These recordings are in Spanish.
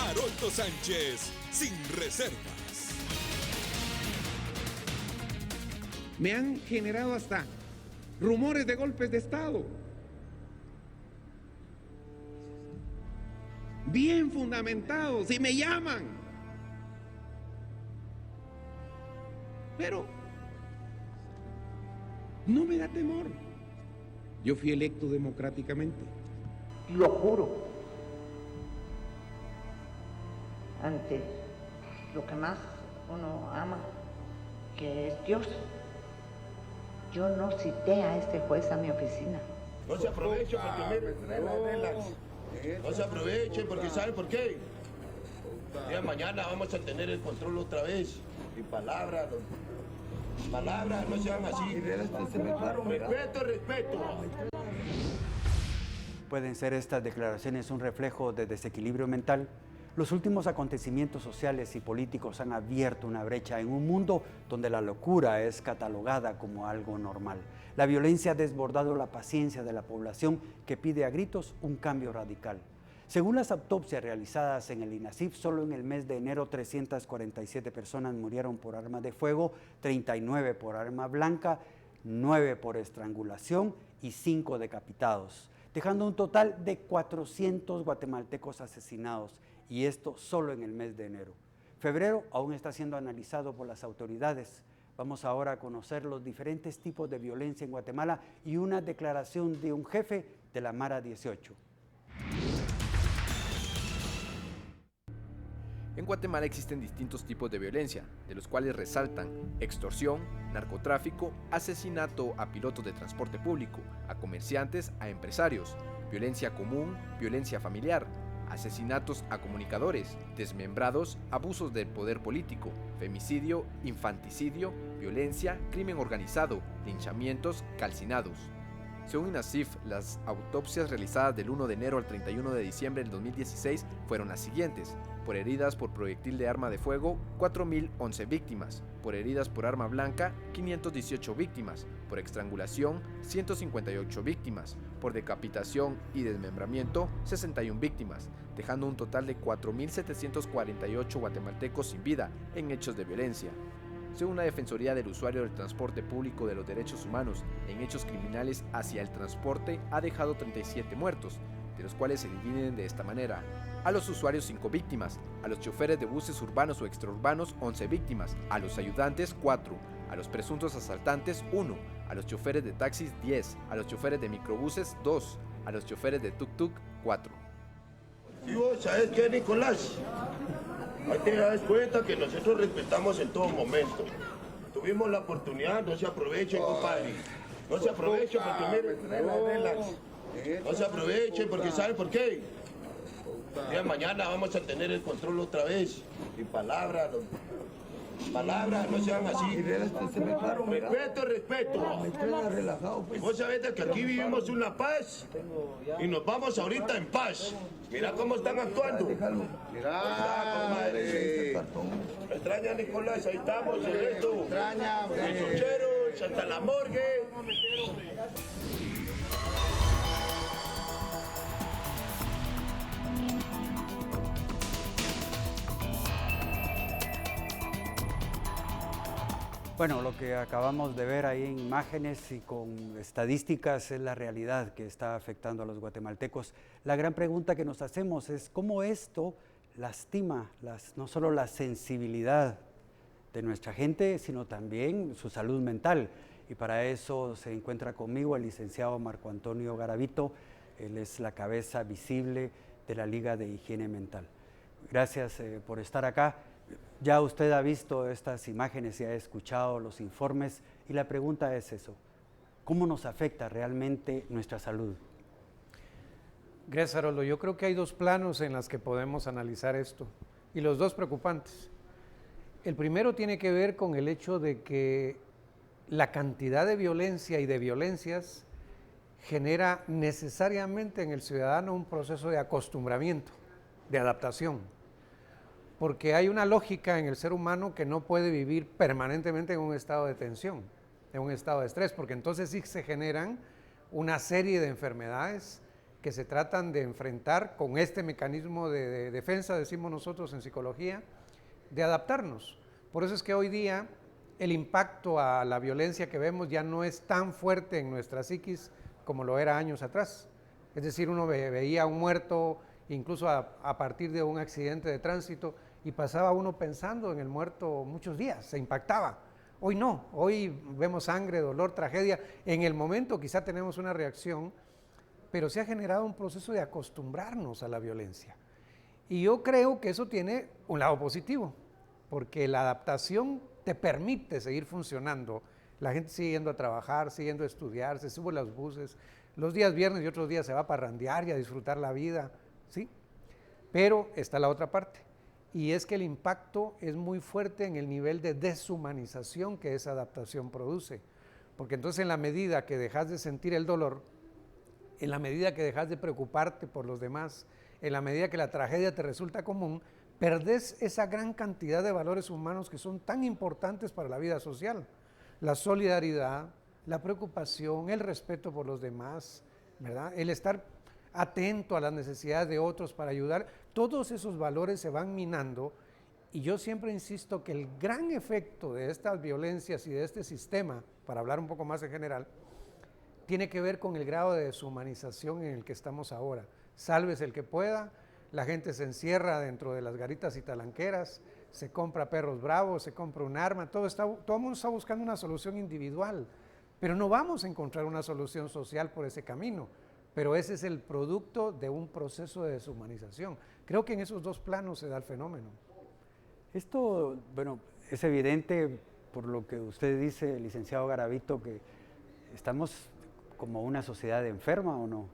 Haroldo Sánchez, sin reservas. Me han generado hasta rumores de golpes de Estado. Bien fundamentados, y me llaman. Pero no me da temor. Yo fui electo democráticamente. Lo juro ante lo que más uno ama, que es Dios. Yo no cité a este juez a mi oficina. No se aprovechen porque relax. No se aprovechen porque ¿saben por qué? Ya mañana vamos a tener el control otra vez. Y palabras, no sean así. Respeto. ¿Pueden ser estas declaraciones un reflejo de desequilibrio mental? Los últimos acontecimientos sociales y políticos han abierto una brecha en un mundo donde la locura es catalogada como algo normal. La violencia ha desbordado la paciencia de la población que pide a gritos un cambio radical. Según las autopsias realizadas en el INACIF, solo en el mes de enero 347 personas murieron por arma de fuego, 39 por arma blanca, 9 por estrangulación y 5 decapitados, dejando un total de 400 guatemaltecos asesinados, y esto solo en el mes de enero. Febrero aún está siendo analizado por las autoridades. Vamos ahora a conocer los diferentes tipos de violencia en Guatemala y una declaración de un jefe de la Mara 18. En Guatemala existen distintos tipos de violencia, de los cuales resaltan extorsión, narcotráfico, asesinato a pilotos de transporte público, a comerciantes, a empresarios, violencia común, violencia familiar, asesinatos a comunicadores, desmembrados, abusos del poder político, femicidio, infanticidio, violencia, crimen organizado, linchamientos, calcinados. Según INACIF, las autopsias realizadas del 1 de enero al 31 de diciembre del 2016 fueron las siguientes: por heridas por proyectil de arma de fuego, 4.011 víctimas; por heridas por arma blanca, 518 víctimas; por estrangulación, 158 víctimas; por decapitación y desmembramiento, 61 víctimas, dejando un total de 4.748 guatemaltecos sin vida en hechos de violencia. Según la Defensoría del Usuario del Transporte Público de los Derechos Humanos, en hechos criminales hacia el transporte ha dejado 37 muertos, de los cuales se dividen de esta manera: a los usuarios 5 víctimas, a los choferes de buses urbanos o extraurbanos 11 víctimas, a los ayudantes 4, a los presuntos asaltantes 1, a los choferes de taxis 10, a los choferes de microbuses 2, a los choferes de tuk-tuk 4. ¿Y vos sabes qué, Nicolás? Ahí te das cuenta que nosotros respetamos en todo momento. Tuvimos la oportunidad, no se aprovechen, compadre. No se aprovechen porque relax. No se aprovechen porque ¿saben por qué? Ya mañana vamos a tener el control otra vez. Y palabras, no sean así. Respeto. Vos sabés que aquí vivimos una paz y nos vamos ahorita en paz. Mira cómo están actuando. Mira, comadre. Me extraña, Nicolás, ahí estamos en esto. Me extraña, los chocheros, hasta la morgue. Bueno, lo que acabamos de ver ahí en imágenes y con estadísticas es la realidad que está afectando a los guatemaltecos. La gran pregunta que nos hacemos es cómo esto lastima no solo la sensibilidad de nuestra gente, sino también su salud mental. Y para eso se encuentra conmigo el licenciado Marco Antonio Garavito. Él es la cabeza visible de la Liga de Higiene Mental. Gracias por estar acá. Ya usted ha visto estas imágenes y ha escuchado los informes y la pregunta es eso: ¿cómo nos afecta realmente nuestra salud? Gracias, Haroldo. Yo creo que hay dos planos en los que podemos analizar esto y los dos preocupantes. El primero tiene que ver con el hecho de que la cantidad de violencia y de violencias genera necesariamente en el ciudadano un proceso de acostumbramiento, de adaptación. Porque hay una lógica en el ser humano que no puede vivir permanentemente en un estado de tensión, en un estado de estrés, porque entonces sí se generan una serie de enfermedades que se tratan de enfrentar con este mecanismo de defensa, decimos nosotros en psicología, de adaptarnos. Por eso es que hoy día el impacto a la violencia que vemos ya no es tan fuerte en nuestra psiquis como lo era años atrás. Es decir, uno veía a un muerto, incluso a partir de un accidente de tránsito, y pasaba uno pensando en el muerto muchos días, se impactaba. Hoy no, hoy vemos sangre, dolor, tragedia. En el momento quizá tenemos una reacción, pero se ha generado un proceso de acostumbrarnos a la violencia. Y yo creo que eso tiene un lado positivo, porque la adaptación te permite seguir funcionando. La gente sigue yendo a trabajar, sigue yendo a estudiar, se sube a los buses. Los días viernes y otros días se va a parrandear y a disfrutar la vida, ¿sí? Pero está la otra parte, y es que el impacto es muy fuerte en el nivel de deshumanización que esa adaptación produce. Porque entonces en la medida que dejas de sentir el dolor, en la medida que dejas de preocuparte por los demás, en la medida que la tragedia te resulta común, perdés esa gran cantidad de valores humanos que son tan importantes para la vida social. La solidaridad, la preocupación, el respeto por los demás, ¿verdad? El estar atento a las necesidades de otros para ayudar, todos esos valores se van minando, y yo siempre insisto que el gran efecto de estas violencias y de este sistema, para hablar un poco más en general, tiene que ver con el grado de deshumanización en el que estamos ahora. Sálvese el que pueda, la gente se encierra dentro de las garitas y talanqueras, se compra perros bravos, se compra un arma, todo el mundo está buscando una solución individual, pero no vamos a encontrar una solución social por ese camino, pero ese es el producto de un proceso de deshumanización. Creo que en esos dos planos se da el fenómeno. Esto, bueno, es evidente por lo que usted dice, licenciado Garavito, que estamos como una sociedad enferma, ¿o no?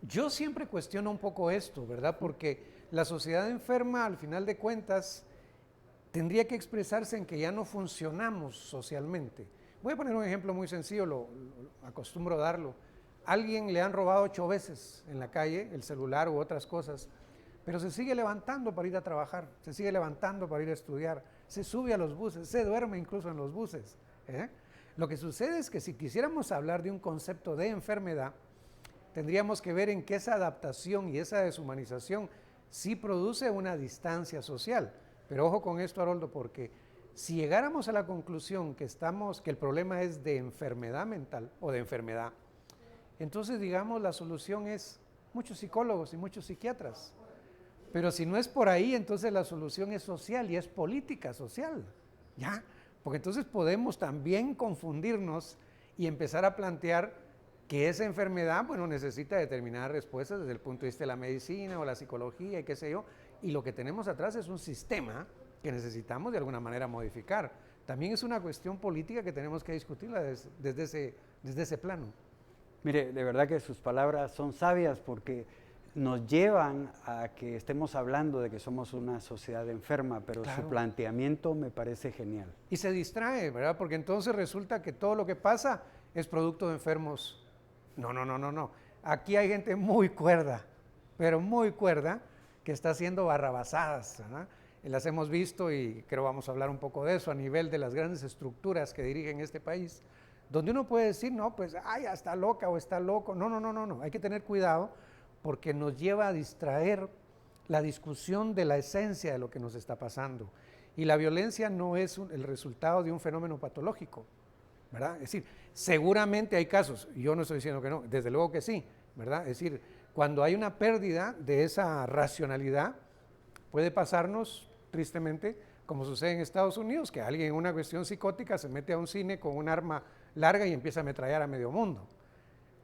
Yo siempre cuestiono un poco esto, ¿verdad? Porque la sociedad enferma, al final de cuentas, tendría que expresarse en que ya no funcionamos socialmente. Voy a poner un ejemplo muy sencillo, lo acostumbro a darlo. Alguien le han robado 8 veces en la calle, el celular u otras cosas, pero se sigue levantando para ir a trabajar, se sigue levantando para ir a estudiar, se sube a los buses, se duerme incluso en los buses, ¿eh? Lo que sucede es que si quisiéramos hablar de un concepto de enfermedad, tendríamos que ver en que esa adaptación y esa deshumanización sí produce una distancia social. Pero ojo con esto, Haroldo, porque si llegáramos a la conclusión que el problema es de enfermedad mental o de enfermedad, entonces, digamos, la solución es muchos psicólogos y muchos psiquiatras. Pero si no es por ahí, entonces la solución es social y es política social, ¿ya? Porque entonces podemos también confundirnos y empezar a plantear que esa enfermedad, bueno, necesita determinadas respuestas desde el punto de vista de la medicina o la psicología y qué sé yo, y lo que tenemos atrás es un sistema que necesitamos de alguna manera modificar. También es una cuestión política que tenemos que discutirla desde ese plano. Mire, de verdad que sus palabras son sabias porque nos llevan a que estemos hablando de que somos una sociedad enferma, pero claro, su planteamiento me parece genial. Y se distrae, ¿verdad? Porque entonces resulta que todo lo que pasa es producto de enfermos. No. Aquí hay gente muy cuerda, pero muy cuerda, que está haciendo barrabasadas, ¿verdad? Las hemos visto y creo vamos a hablar un poco de eso a nivel de las grandes estructuras que dirigen este país, donde uno puede decir, no, pues, ay, está loca o está loco. No. Hay que tener cuidado porque nos lleva a distraer la discusión de la esencia de lo que nos está pasando. Y la violencia no es el resultado de un fenómeno patológico, ¿verdad? Es decir, seguramente hay casos, yo no estoy diciendo que no, desde luego que sí, ¿verdad? Es decir, cuando hay una pérdida de esa racionalidad, puede pasarnos, tristemente, como sucede en Estados Unidos, que alguien en una cuestión psicótica se mete a un cine con un arma larga y empieza a ametrallar a medio mundo.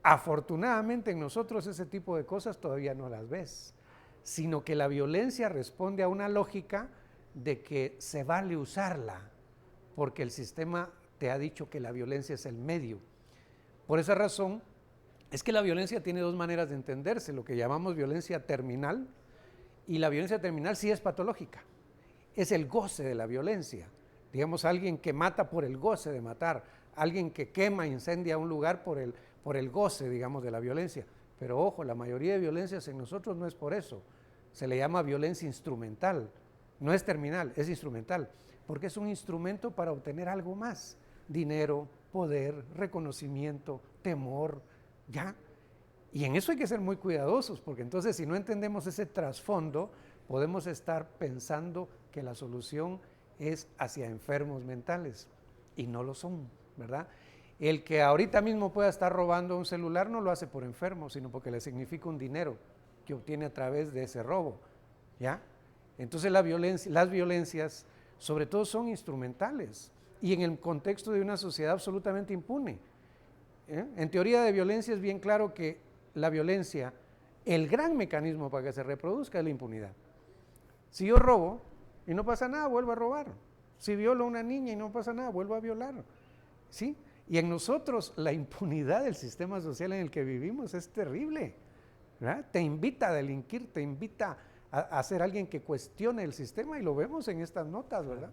Afortunadamente en nosotros ese tipo de cosas todavía no las ves, sino que la violencia responde a una lógica de que se vale usarla, porque el sistema te ha dicho que la violencia es el medio. Por esa razón, es que la violencia tiene dos maneras de entenderse, lo que llamamos violencia terminal, y la violencia terminal sí es patológica, es el goce de la violencia. Digamos, alguien que mata por el goce de matar, alguien que quema, incendia un lugar por el goce, digamos, de la violencia. Pero ojo, la mayoría de violencias en nosotros no es por eso, se le llama violencia instrumental, no es terminal, es instrumental, porque es un instrumento para obtener algo más, dinero, poder, reconocimiento, temor, ¿ya? Y en eso hay que ser muy cuidadosos, porque entonces si no entendemos ese trasfondo, podemos estar pensando que la solución es hacia enfermos mentales, y no lo son, ¿verdad? El que ahorita mismo pueda estar robando un celular no lo hace por enfermo, sino porque le significa un dinero que obtiene a través de ese robo, ¿ya? Entonces las violencias sobre todo son instrumentales y en el contexto de una sociedad absolutamente impune. En teoría de violencia es bien claro que la violencia, el gran mecanismo para que se reproduzca es la impunidad. Si yo robo y no pasa nada, vuelvo a robar. Si violo a una niña y no pasa nada, vuelvo a violar, ¿sí? Y en nosotros la impunidad del sistema social en el que vivimos es terrible, ¿verdad? Te invita a delinquir, te invita a ser alguien que cuestione el sistema, y lo vemos en estas notas, ¿verdad?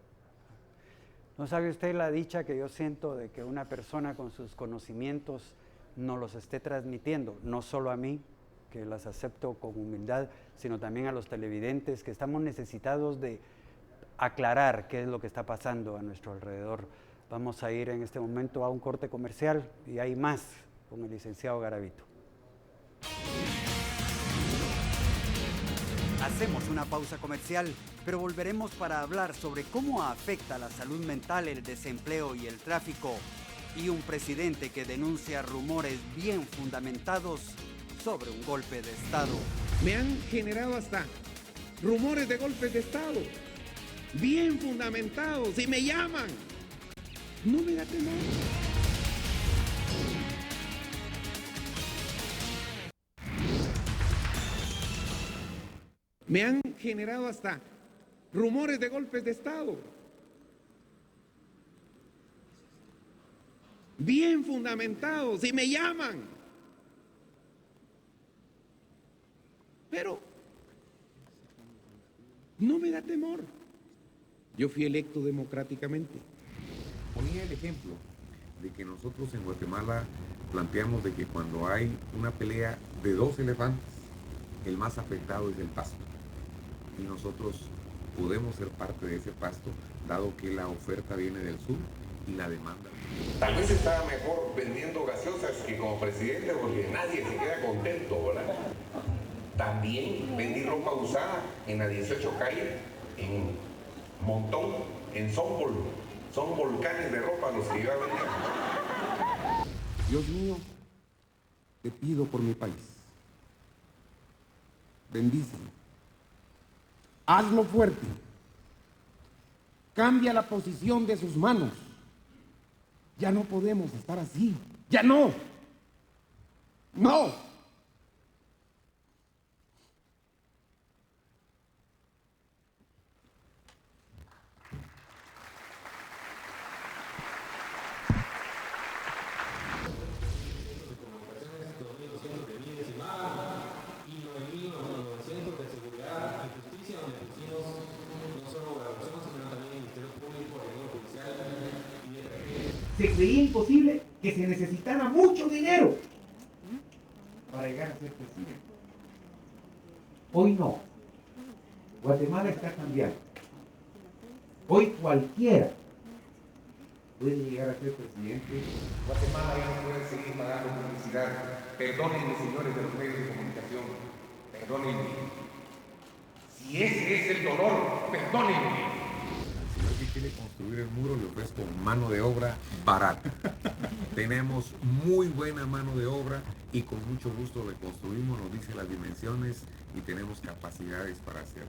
¿No sabe usted la dicha que yo siento de que una persona con sus conocimientos nos los esté transmitiendo? No solo a mí, que las acepto con humildad, sino también a los televidentes, que estamos necesitados de aclarar qué es lo que está pasando a nuestro alrededor. Vamos a ir en este momento a un corte comercial y hay más con el licenciado Garavito. Hacemos una pausa comercial, pero volveremos para hablar sobre cómo afecta la salud mental el desempleo y el tráfico, y un presidente que denuncia rumores bien fundamentados sobre un golpe de Estado. Me han generado hasta rumores de golpes de Estado, bien fundamentados, y me llaman. No me da temor. Me han generado hasta rumores de golpes de Estado, bien fundamentados, y me llaman. Pero no me da temor. Yo fui electo democráticamente. Ponía el ejemplo de que nosotros en Guatemala planteamos de que cuando hay una pelea de 2 elefantes, el más afectado es el pasto. Y nosotros podemos ser parte de ese pasto, dado que la oferta viene del sur y la demanda. Tal vez estaba mejor vendiendo gaseosas que como presidente, porque nadie se queda contento, ¿verdad? También vendí ropa usada en la 18 calle, en Montón, en Sombol. Son volcanes de ropa los que iba a vender. Dios mío, te pido por mi país. Bendícelo. Hazlo fuerte. Cambia la posición de sus manos. Ya no podemos estar así. ¡Ya no! ¡No! Se creía imposible que se necesitara mucho dinero para llegar a ser presidente. Hoy no. Guatemala está cambiando. Hoy cualquiera puede llegar a ser presidente. Guatemala ya no puede seguir pagando publicidad. Perdónenme, señores de los medios de comunicación. Perdónenme. Si ese es el dolor, perdónenme. Al señor que quiere construir el muro le ofrezco mano de obra barata. Tenemos muy buena mano de obra y con mucho gusto le construimos, nos dice las dimensiones y tenemos capacidades para hacerlo.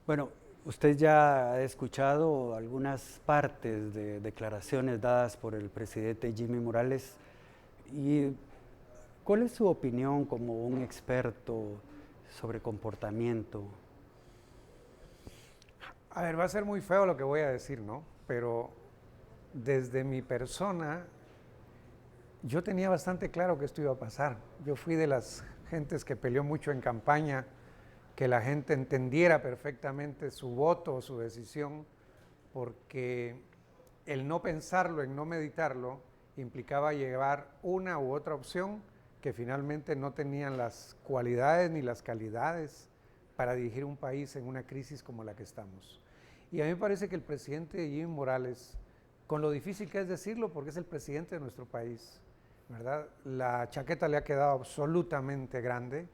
Bueno, usted ya ha escuchado algunas partes de declaraciones dadas por el presidente Jimmy Morales. ¿Y cuál es su opinión como un experto sobre comportamiento? A ver, va a ser muy feo lo que voy a decir, ¿no? Pero desde mi persona, yo tenía bastante claro que esto iba a pasar. Yo fui de las gentes que peleó mucho en campaña, que la gente entendiera perfectamente su voto o su decisión, porque el no pensarlo, el no meditarlo, implicaba llevar una u otra opción que finalmente no tenían las cualidades ni las calidades para dirigir un país en una crisis como la que estamos. Y a mí me parece que el presidente Jimmy Morales, con lo difícil que es decirlo porque es el presidente de nuestro país, ¿verdad? La chaqueta le ha quedado absolutamente grande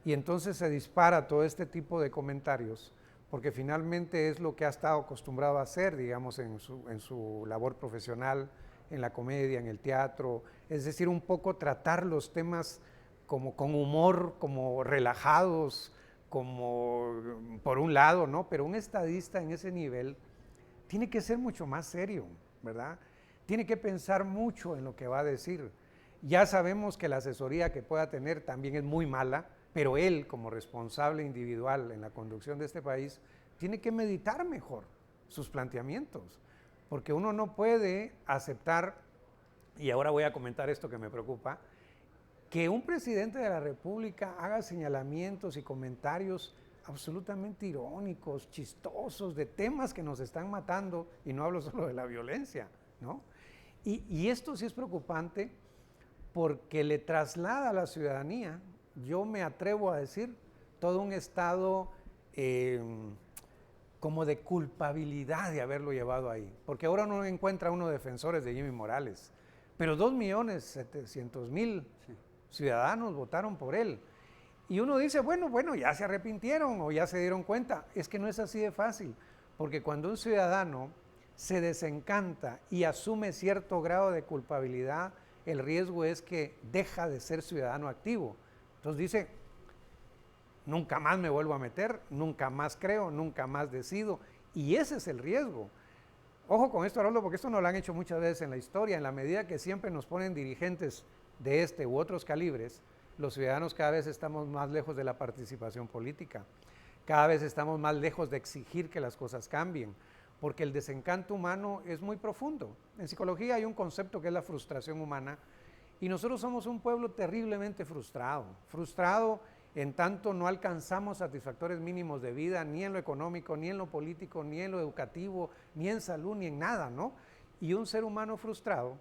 y entonces se dispara todo este tipo de comentarios porque finalmente es lo que ha estado acostumbrado a hacer, digamos, en su labor profesional, en la comedia, en el teatro, es decir, un poco tratar los temas como con humor, como relajados, como por un lado, ¿no? Pero un estadista en ese nivel tiene que ser mucho más serio, ¿verdad? Tiene que pensar mucho en lo que va a decir. Ya sabemos que la asesoría que pueda tener también es muy mala, pero él, como responsable individual en la conducción de este país, tiene que meditar mejor sus planteamientos, porque uno no puede aceptar, y ahora voy a comentar esto que me preocupa, que un presidente de la República haga señalamientos y comentarios absolutamente irónicos, chistosos, de temas que nos están matando, y no hablo solo de la violencia, ¿no? Y esto sí es preocupante porque le traslada a la ciudadanía, yo me atrevo a decir, todo un estado como de culpabilidad de haberlo llevado ahí. Porque ahora no encuentra uno defensores de Jimmy Morales, pero 2.700.000 ciudadanos votaron por él. Y uno dice, bueno, ya se arrepintieron o ya se dieron cuenta. Es que no es así de fácil, porque cuando un ciudadano se desencanta y asume cierto grado de culpabilidad, el riesgo es que deja de ser ciudadano activo. Entonces dice, nunca más me vuelvo a meter, nunca más creo, nunca más decido, y ese es el riesgo. Ojo con esto, Haroldo, porque esto nos lo han hecho muchas veces en la historia. En la medida que siempre nos ponen dirigentes de este u otros calibres, los ciudadanos cada vez estamos más lejos de la participación política, cada vez estamos más lejos de exigir que las cosas cambien, porque el desencanto humano es muy profundo. En psicología hay un concepto que es la frustración humana, y nosotros somos un pueblo terriblemente frustrado en tanto no alcanzamos satisfactores mínimos de vida, ni en lo económico, ni en lo político, ni en lo educativo, ni en salud, ni en nada, ¿no? Y un ser humano frustrado,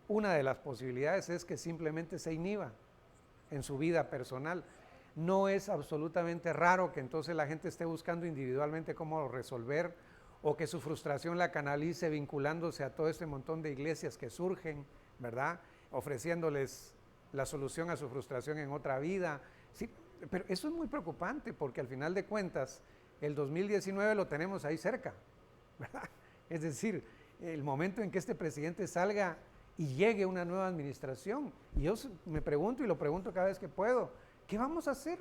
una de las posibilidades es que simplemente se inhiba en su vida personal. No es absolutamente raro que entonces la gente esté buscando individualmente cómo resolver, o que su frustración la canalice vinculándose a todo este montón de iglesias que surgen, ¿verdad?, ofreciéndoles la solución a su frustración en otra vida. Sí, pero eso es muy preocupante porque al final de cuentas el 2019 lo tenemos ahí cerca, ¿verdad? Es decir, el momento en que este presidente salga y llegue una nueva administración, y yo me pregunto y lo pregunto cada vez que puedo, ¿qué vamos a hacer?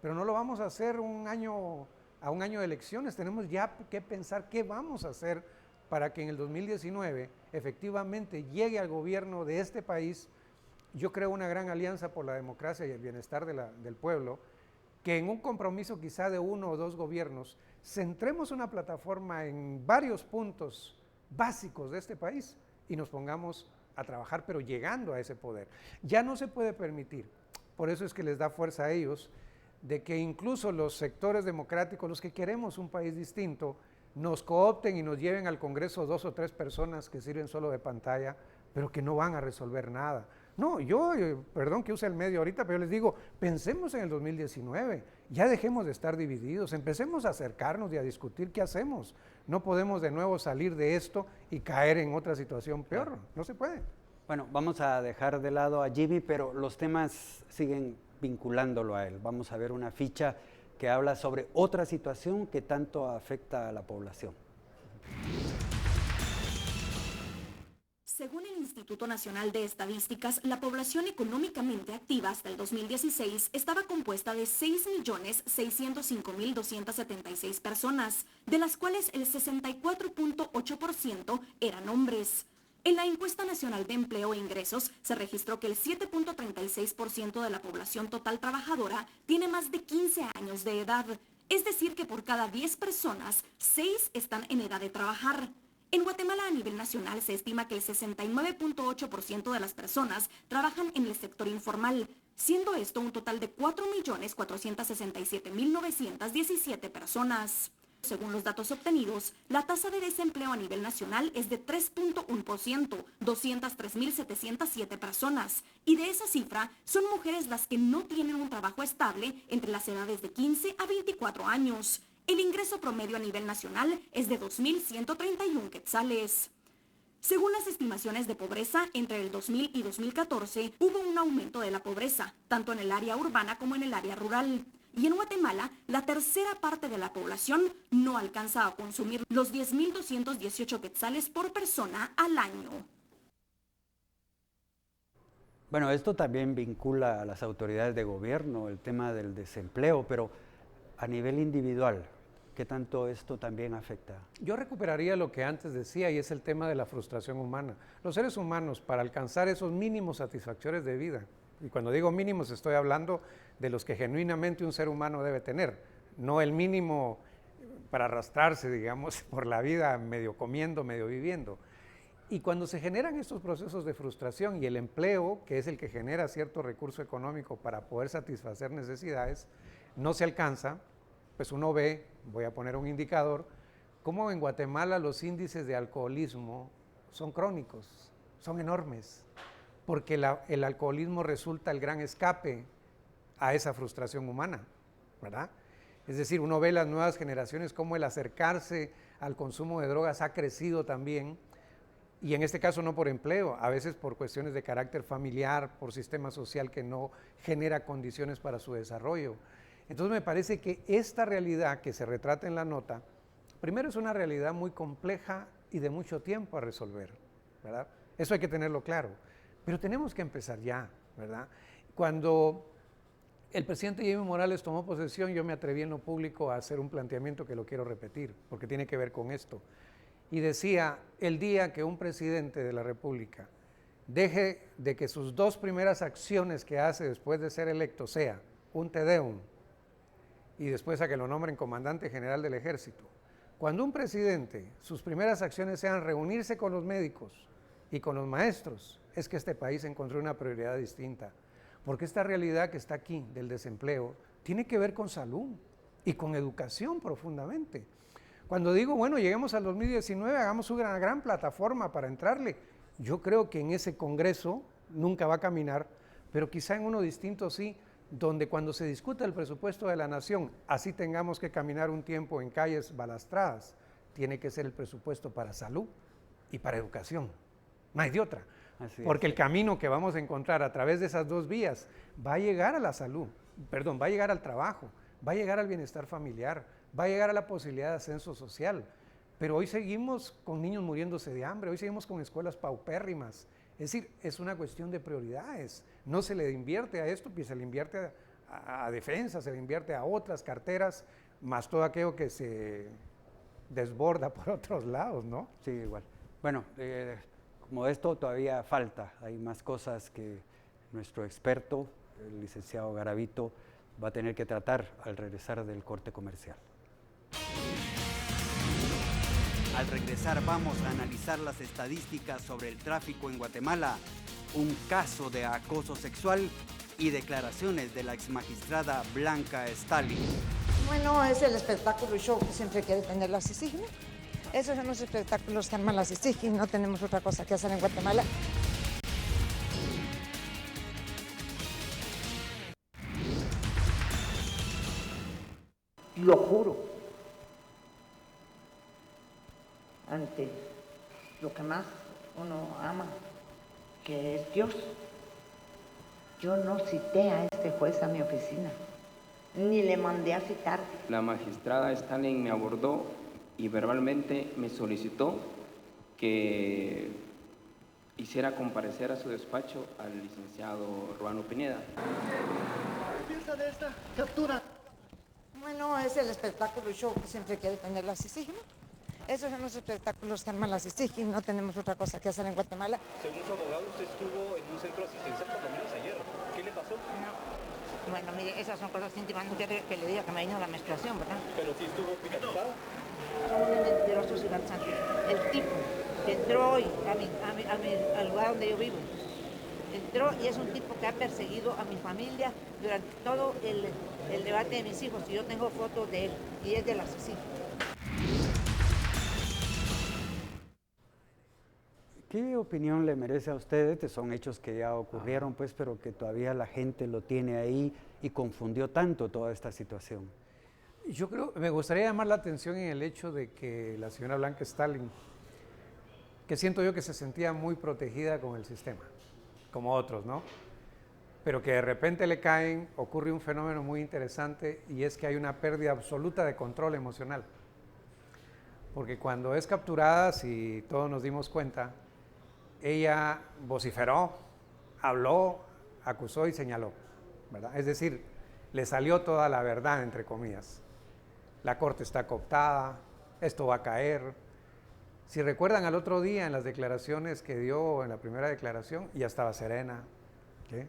Pero no lo vamos a hacer a un año de elecciones, tenemos ya que pensar qué vamos a hacer para que en el 2019 efectivamente llegue al gobierno de este país. Yo creo una gran alianza por la democracia y el bienestar del pueblo, que en un compromiso quizá de 1 o 2 gobiernos, centremos una plataforma en varios puntos básicos de este país y nos pongamos a trabajar, pero llegando a ese poder. Ya no se puede permitir, por eso es que les da fuerza a ellos, de que incluso los sectores democráticos, los que queremos un país distinto, nos coopten y nos lleven al Congreso 2 o 3 personas que sirven solo de pantalla, pero que no van a resolver nada. No, perdón que use el medio ahorita, pero yo les digo, pensemos en el 2019, ya dejemos de estar divididos, empecemos a acercarnos y a discutir qué hacemos. No podemos de nuevo salir de esto y caer en otra situación peor, no se puede. Bueno, vamos a dejar de lado a Jimmy, pero los temas siguen vinculándolo a él. Vamos a ver una ficha que habla sobre otra situación que tanto afecta a la población. Según el Instituto Nacional de Estadísticas, la población económicamente activa hasta el 2016 estaba compuesta de 6.605.276 personas, de las cuales el 64.8% eran hombres. En la encuesta nacional de empleo e ingresos se registró que el 7.36% de la población total trabajadora tiene más de 15 años de edad, es decir que por cada 10 personas, 6 están en edad de trabajar. En Guatemala a nivel nacional se estima que el 69.8% de las personas trabajan en el sector informal, siendo esto un total de 4.467.917 personas. Según los datos obtenidos, la tasa de desempleo a nivel nacional es de 3.1%, 203.707 personas, y de esa cifra son mujeres las que no tienen un trabajo estable entre las edades de 15 a 24 años. El ingreso promedio a nivel nacional es de 2.131 quetzales. Según las estimaciones de pobreza, entre el 2000 y 2014 hubo un aumento de la pobreza, tanto en el área urbana como en el área rural. Y en Guatemala, la tercera parte de la población no alcanza a consumir los 10.218 quetzales por persona al año. Bueno, esto también vincula a las autoridades de gobierno, el tema del desempleo, pero a nivel individual, ¿qué tanto esto también afecta? Yo recuperaría lo que antes decía y es el tema de la frustración humana. Los seres humanos, para alcanzar esos mínimos satisfactores de vida, y cuando digo mínimos estoy hablando de los que genuinamente un ser humano debe tener, no el mínimo para arrastrarse, digamos, por la vida medio comiendo, medio viviendo. Y cuando se generan estos procesos de frustración y el empleo, que es el que genera cierto recurso económico para poder satisfacer necesidades, no se alcanza, pues uno ve, voy a poner un indicador, cómo en Guatemala los índices de alcoholismo son crónicos, son enormes, porque el alcoholismo resulta el gran escape a esa frustración humana, ¿verdad? Es decir, uno ve las nuevas generaciones cómo el acercarse al consumo de drogas ha crecido también, y en este caso no por empleo, a veces por cuestiones de carácter familiar, por sistema social que no genera condiciones para su desarrollo. Entonces me parece que esta realidad que se retrata en la nota, primero es una realidad muy compleja y de mucho tiempo a resolver, ¿verdad? Eso hay que tenerlo claro, pero tenemos que empezar ya, ¿verdad? Cuando el presidente Jimmy Morales tomó posesión, yo me atreví en lo público a hacer un planteamiento que lo quiero repetir, porque tiene que ver con esto. Y decía, el día que un presidente de la República deje de que sus dos primeras acciones que hace después de ser electo sea un Te Deum y después a que lo nombren comandante general del ejército, cuando un presidente, sus primeras acciones sean reunirse con los médicos y con los maestros, es que este país encontró una prioridad distinta. Porque esta realidad que está aquí del desempleo tiene que ver con salud y con educación profundamente. Cuando digo, bueno, lleguemos al 2019, hagamos una gran plataforma para entrarle, yo creo que en ese Congreso nunca va a caminar, pero quizá en uno distinto sí, donde cuando se discuta el presupuesto de la nación, así tengamos que caminar un tiempo en calles balastradas, tiene que ser el presupuesto para salud y para educación. No hay de otra. Porque el camino que vamos a encontrar a través de esas dos vías va a llegar a la salud, perdón, va a llegar al trabajo, va a llegar al bienestar familiar, va a llegar a la posibilidad de ascenso social. Pero hoy seguimos con niños muriéndose de hambre, hoy seguimos con escuelas paupérrimas. Es decir, es una cuestión de prioridades. No se le invierte a esto, pues se le invierte a defensa, se le invierte a otras carteras, más todo aquello que se desborda por otros lados, ¿no? Sí, igual. Bueno, como esto todavía falta, hay más cosas que nuestro experto, el licenciado Garavito, va a tener que tratar al regresar del corte comercial. Al regresar vamos a analizar las estadísticas sobre el tráfico en Guatemala, un caso de acoso sexual y declaraciones de la exmagistrada Blanca Stalin. Bueno, es el espectáculo y show que siempre quiere tener la CICIG, ¿no? Esos son los espectáculos que arman la CICIG, no tenemos otra cosa que hacer en Guatemala. Lo juro, ante lo que más uno ama, que es Dios. Yo no cité a este juez a mi oficina, ni le mandé a citar. La magistrada Stalin me abordó y verbalmente me solicitó que hiciera comparecer a su despacho al licenciado Ruano Pineda. ¿Qué piensa de esta captura? Bueno, es el espectáculo y show que siempre quiere tener la CICIG, ¿no? Esos son los espectáculos que arman la CICIG, no tenemos otra cosa que hacer en Guatemala. Según su abogado, usted estuvo en un centro asistencial por lo menos ayer. ¿Qué le pasó? No. Bueno, mire, esas son cosas íntimas, no quiere que le diga que me vino la menstruación, ¿verdad? Pero sí estuvo hospitalizada. Son unos mentirosos y farsantes. El tipo que entró hoy al lugar donde yo vivo, entró y es un tipo que ha perseguido a mi familia durante todo el debate de mis hijos. Y yo tengo fotos de él y es de la CICIG. ¿Qué opinión le merece a usted? Estos son hechos que ya ocurrieron, pues, pero que todavía la gente lo tiene ahí y confundió tanto toda esta situación. Yo creo, me gustaría llamar la atención en el hecho de que la señora Blanca Stalin que siento yo que se sentía muy protegida con el sistema, como otros, ¿no? Pero que de repente le caen, ocurre un fenómeno muy interesante y es que hay una pérdida absoluta de control emocional. Porque cuando es capturada, si todos nos dimos cuenta, ella vociferó, habló, acusó y señaló, ¿verdad? Es decir, le salió toda la verdad, entre comillas. La corte está cooptada, esto va a caer. Si recuerdan al otro día en las declaraciones que dio en la primera declaración, ya estaba serena. ¿Qué?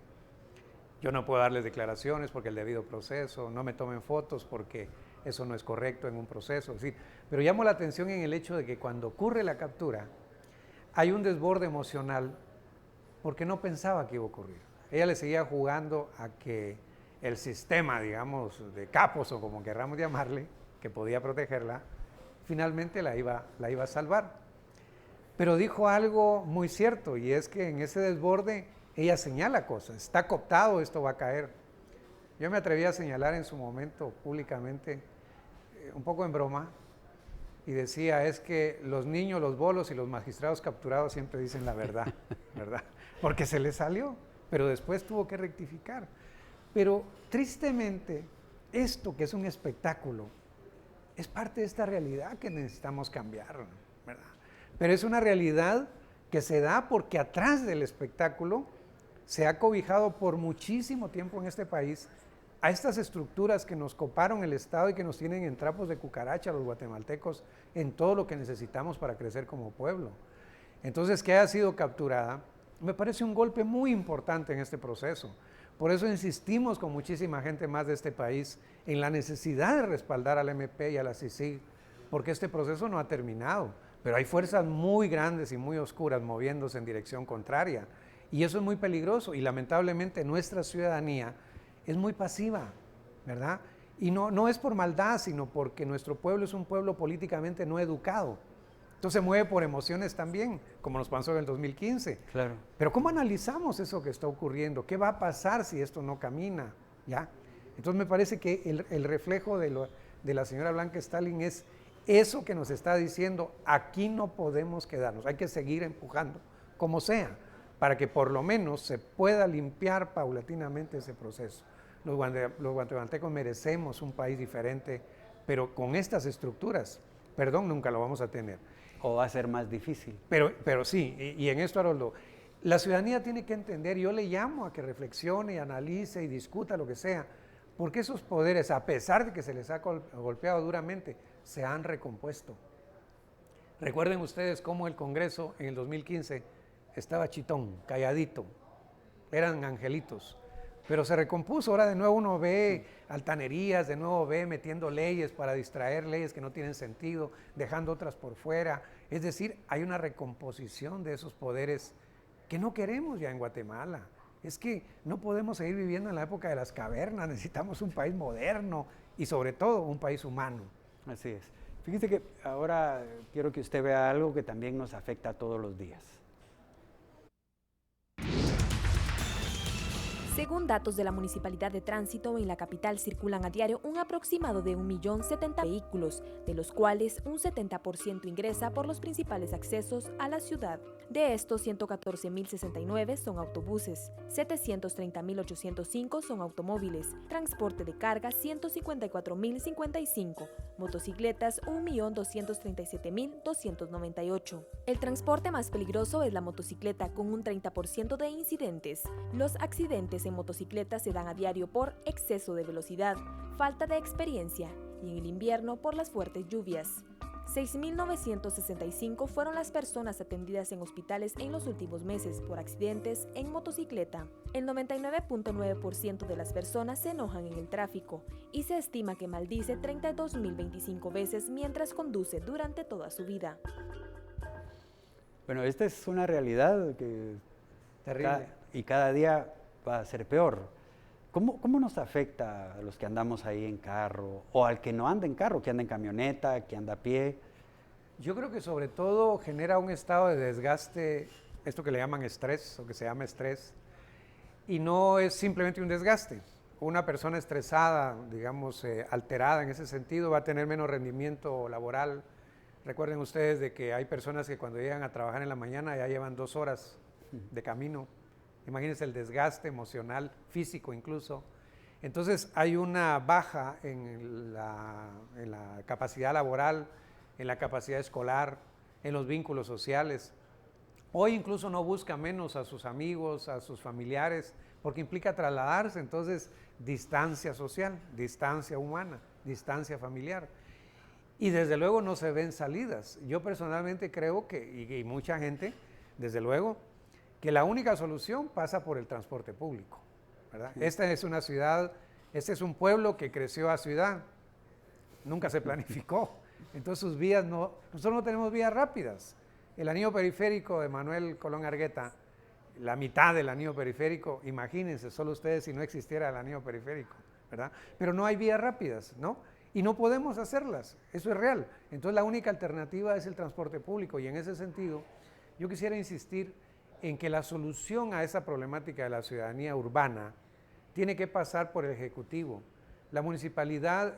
Yo no puedo darles declaraciones porque el debido proceso, no me tomen fotos porque eso no es correcto en un proceso. Es decir, pero llamo la atención en el hecho de que cuando ocurre la captura, hay un desborde emocional porque no pensaba que iba a ocurrir. Ella le seguía jugando a que el sistema, digamos, de capos o como querramos llamarle, que podía protegerla, finalmente la iba a salvar. Pero dijo algo muy cierto y es que en ese desborde ella señala cosas, está cooptado, esto va a caer. Yo me atreví a señalar en su momento públicamente, un poco en broma, y decía, es que los niños, los bolos y los magistrados capturados siempre dicen la verdad, ¿verdad? Porque se les salió, pero después tuvo que rectificar. Pero tristemente, esto que es un espectáculo, es parte de esta realidad que necesitamos cambiar, ¿verdad? Pero es una realidad que se da porque atrás del espectáculo se ha cobijado por muchísimo tiempo en este país a estas estructuras que nos coparon el Estado y que nos tienen en trapos de cucaracha los guatemaltecos en todo lo que necesitamos para crecer como pueblo. Entonces, que haya sido capturada, me parece un golpe muy importante en este proceso. Por eso insistimos con muchísima gente más de este país en la necesidad de respaldar al MP y a la CICIG, porque este proceso no ha terminado, pero hay fuerzas muy grandes y muy oscuras moviéndose en dirección contraria. Y eso es muy peligroso y lamentablemente nuestra ciudadanía es muy pasiva, ¿verdad? Y no es por maldad, sino porque nuestro pueblo es un pueblo políticamente no educado. Entonces se mueve por emociones también, como nos pasó en el 2015. Claro. Pero ¿cómo analizamos eso que está ocurriendo? ¿Qué va a pasar si esto no camina? ¿Ya? Entonces me parece que el reflejo de la señora Blanca Stalin es eso que nos está diciendo, aquí no podemos quedarnos, hay que seguir empujando, como sea, para que por lo menos se pueda limpiar paulatinamente ese proceso. Los guatemaltecos merecemos un país diferente, pero con estas estructuras, perdón, nunca lo vamos a tener. O va a ser más difícil. Pero sí, y en esto, Haroldo, la ciudadanía tiene que entender, yo le llamo a que reflexione y analice y discuta lo que sea, porque esos poderes, a pesar de que se les ha golpeado duramente, se han recompuesto. Recuerden ustedes cómo el Congreso en el 2015 estaba chitón, calladito, eran angelitos, pero se recompuso. Ahora de nuevo uno ve altanerías, de nuevo ve metiendo leyes para distraer, leyes que no tienen sentido, dejando otras por fuera. Es decir, hay una recomposición de esos poderes que no queremos ya en Guatemala. Es que no podemos seguir viviendo en la época de las cavernas, necesitamos un país moderno y sobre todo un país humano. Así es. Fíjese que ahora quiero que usted vea algo que también nos afecta todos los días. Según datos de la Municipalidad de Tránsito, en la capital circulan a diario un aproximado de 1.070.000 vehículos, de los cuales un 70% ingresa por los principales accesos a la ciudad. De estos, 114.069 son autobuses, 730.805 son automóviles, transporte de carga 154.055, motocicletas 1.237.298. El transporte más peligroso es la motocicleta, con un 30% de incidentes. Los accidentes en motocicletas se dan a diario por exceso de velocidad, falta de experiencia y en el invierno por las fuertes lluvias. 6.965 fueron las personas atendidas en hospitales en los últimos meses por accidentes en motocicleta. El 99.9% de las personas se enojan en el tráfico y se estima que maldice 32.025 veces mientras conduce durante toda su vida. Bueno, esta es una realidad que terrible y cada día va a ser peor. ¿Cómo nos afecta a los que andamos ahí en carro o al que no anda en carro, que anda en camioneta, que anda a pie? Yo creo que sobre todo genera un estado de desgaste, esto que le llaman estrés o que se llama estrés, y no es simplemente un desgaste. Una persona estresada, digamos, alterada en ese sentido, va a tener menos rendimiento laboral, Recuerden ustedes de que hay personas que cuando llegan a trabajar en la mañana ya llevan 2 horas de camino. Imagínense el desgaste emocional, físico incluso. Entonces hay una baja en la capacidad laboral, en la capacidad escolar, en los vínculos sociales. Hoy incluso no busca menos a sus amigos, a sus familiares, porque implica trasladarse, entonces distancia social, distancia humana, distancia familiar. Y desde luego no se ven salidas. Yo personalmente creo que, y mucha gente, desde luego, que la única solución pasa por el transporte público, ¿verdad? Sí. Esta es una ciudad, este es un pueblo que creció a ciudad, nunca se planificó. Entonces sus vías nosotros no tenemos vías rápidas. El anillo periférico de Manuel Colón Argueta, la mitad del anillo periférico, imagínense, solo ustedes si no existiera el anillo periférico, ¿verdad? Pero no hay vías rápidas, ¿no? Y no podemos hacerlas, eso es real. Entonces la única alternativa es el transporte público y en ese sentido yo quisiera insistir en que la solución a esa problemática de la ciudadanía urbana tiene que pasar por el Ejecutivo. La municipalidad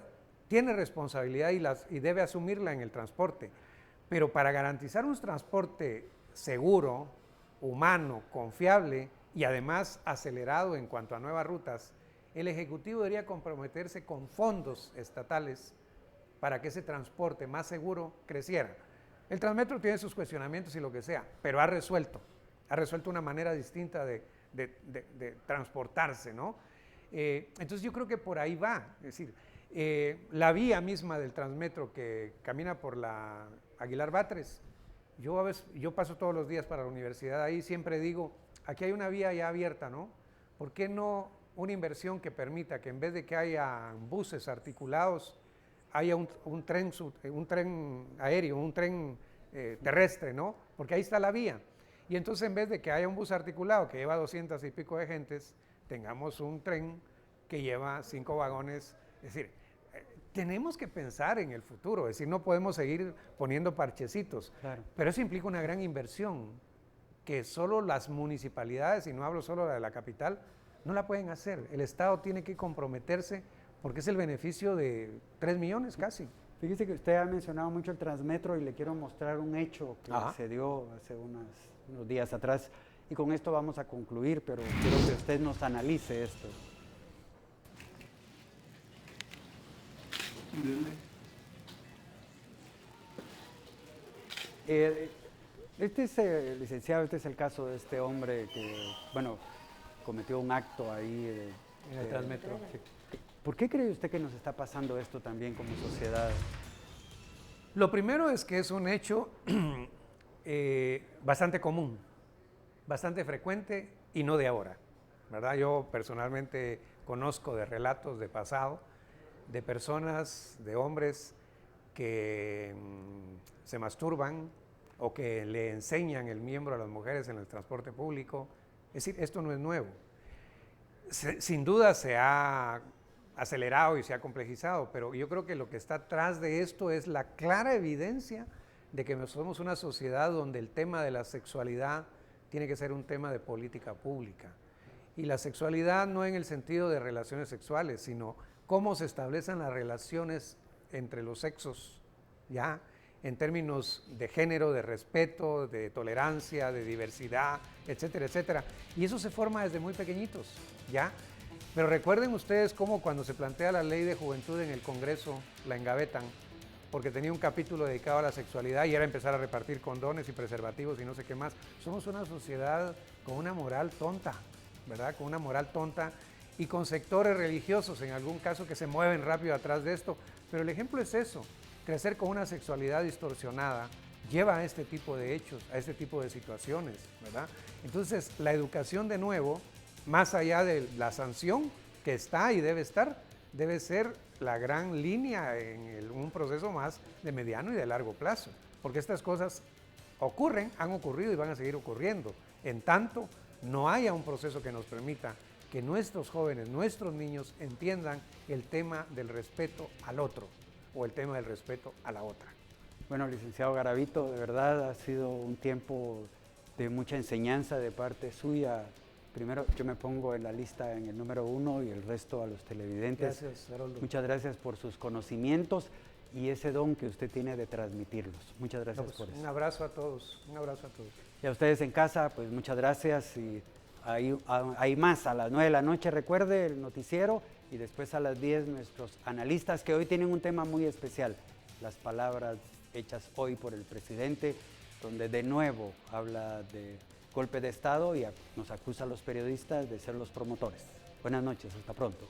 tiene responsabilidad y debe asumirla en el transporte, pero para garantizar un transporte seguro, humano, confiable y además acelerado en cuanto a nuevas rutas, el Ejecutivo debería comprometerse con fondos estatales para que ese transporte más seguro creciera. El Transmetro tiene sus cuestionamientos y lo que sea, pero ha resuelto una manera distinta de transportarse, ¿no? Entonces yo creo que por ahí va, es decir, la vía misma del Transmetro que camina por la Aguilar Batres, yo paso todos los días para la universidad ahí, siempre digo, aquí hay una vía ya abierta, ¿no? ¿Por qué no una inversión que permita que en vez de que haya buses articulados, haya un tren aéreo, un tren terrestre, ¿no? Porque ahí está la vía. Y entonces en vez de que haya un bus articulado que lleva 200 y pico de gentes, tengamos un tren que lleva 5 vagones. Es decir, tenemos que pensar en el futuro, es decir, no podemos seguir poniendo parchecitos. Claro. Pero eso implica una gran inversión que solo las municipalidades, y no hablo solo de la capital, no la pueden hacer. El Estado tiene que comprometerse porque es el beneficio de 3 millones casi. Fíjese que usted ha mencionado mucho el Transmetro y le quiero mostrar un hecho que se dio hace unos días atrás y con esto vamos a concluir, pero quiero que usted nos analice esto. Este es, licenciado, este es el caso de este hombre que, bueno, cometió un acto ahí en el Transmetro. Sí. ¿Por qué cree usted que nos está pasando esto también como sociedad? Lo primero es que es un hecho bastante común, bastante frecuente y no de ahora, ¿verdad? Yo personalmente conozco de relatos de pasado, de personas, de hombres que se masturban o que le enseñan el miembro a las mujeres en el transporte público. Es decir, esto no es nuevo. Sin duda se ha acelerado y se ha complejizado, pero yo creo que lo que está atrás de esto es la clara evidencia de que somos una sociedad donde el tema de la sexualidad tiene que ser un tema de política pública. Y la sexualidad no en el sentido de relaciones sexuales, sino cómo se establecen las relaciones entre los sexos, ¿ya? En términos de género, de respeto, de tolerancia, de diversidad, etcétera, etcétera. Y eso se forma desde muy pequeñitos, ¿ya? Pero recuerden ustedes cómo cuando se plantea la ley de juventud en el Congreso, la engavetan, porque tenía un capítulo dedicado a la sexualidad y era empezar a repartir condones y preservativos y no sé qué más. Somos una sociedad con una moral tonta, ¿verdad? Con una moral tonta y con sectores religiosos, en algún caso, que se mueven rápido atrás de esto. Pero el ejemplo es eso. Crecer con una sexualidad distorsionada lleva a este tipo de hechos, a este tipo de situaciones, ¿verdad? Entonces, la educación, de nuevo, más allá de la sanción que está y debe estar, debe ser la gran línea en un proceso más de mediano y de largo plazo, porque estas cosas ocurren, han ocurrido y van a seguir ocurriendo. En tanto, no haya un proceso que nos permita que nuestros jóvenes, nuestros niños entiendan el tema del respeto al otro o el tema del respeto a la otra. Bueno, licenciado Garavito, de verdad ha sido un tiempo de mucha enseñanza de parte suya. Primero, yo me pongo en la lista en el número 1 y el resto a los televidentes. Gracias, Haroldo. Muchas gracias por sus conocimientos y ese don que usted tiene de transmitirlos. Muchas gracias Pues, por eso. un abrazo a todos, un abrazo a todos. Y a ustedes en casa, pues muchas gracias. Y hay más a las 9 de la noche, recuerde, el noticiero, y después a las 10 nuestros analistas, que hoy tienen un tema muy especial, las palabras hechas hoy por el presidente, donde de nuevo habla de golpe de Estado y nos acusa a los periodistas de ser los promotores. Buenas noches, hasta pronto.